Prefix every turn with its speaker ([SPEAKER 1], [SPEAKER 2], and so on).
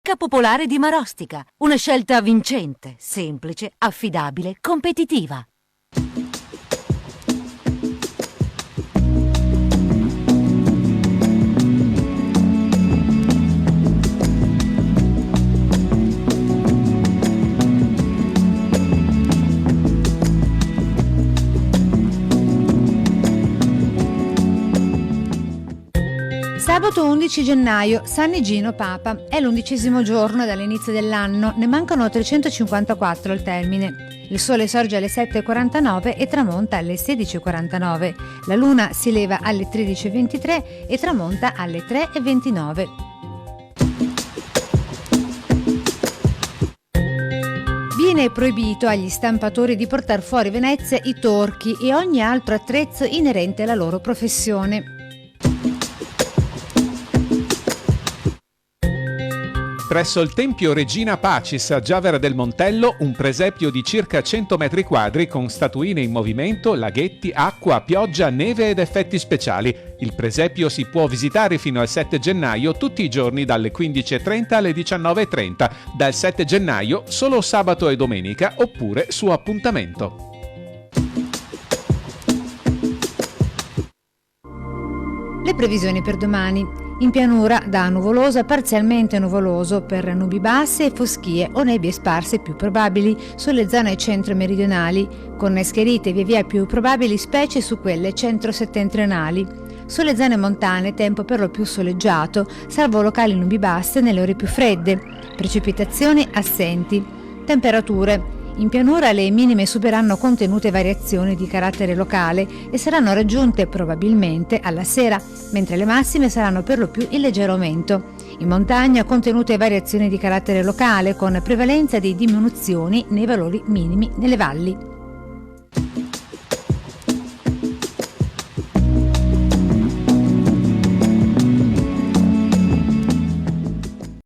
[SPEAKER 1] Banca Popolare di Marostica. Una scelta vincente, semplice, affidabile, competitiva.
[SPEAKER 2] Sabato 11 gennaio, San Igino Papa. È l'11° giorno dall'inizio dell'anno, ne mancano 354 al termine. Il sole sorge alle 7:49 e tramonta alle 16:49. La luna si leva alle 13:23 e tramonta alle 3:29. Viene proibito agli stampatori di portare fuori Venezia i torchi e ogni altro attrezzo inerente alla loro professione.
[SPEAKER 3] Presso il Tempio Regina Pacis a Giavera del Montello, un presepio di circa 100 metri quadri con statuine in movimento, laghetti, acqua, pioggia, neve ed effetti speciali. Il presepio si può visitare fino al 7 gennaio tutti i giorni dalle 15:30 alle 19:30, dal 7 gennaio solo sabato e domenica oppure su appuntamento.
[SPEAKER 2] Le previsioni per domani. In pianura da nuvoloso a parzialmente nuvoloso per nubi basse e foschie o nebbie sparse più probabili sulle zone centro-meridionali, con schiarite via via più probabili specie su quelle centro-settentrionali. Sulle zone montane tempo per lo più soleggiato, salvo locali nubi basse nelle ore più fredde, precipitazioni assenti. Temperature. In pianura le minime subiranno contenute variazioni di carattere locale e saranno raggiunte probabilmente alla sera, mentre le massime saranno per lo più in leggero aumento. In montagna contenute variazioni di carattere locale con prevalenza di diminuzioni nei valori minimi nelle valli.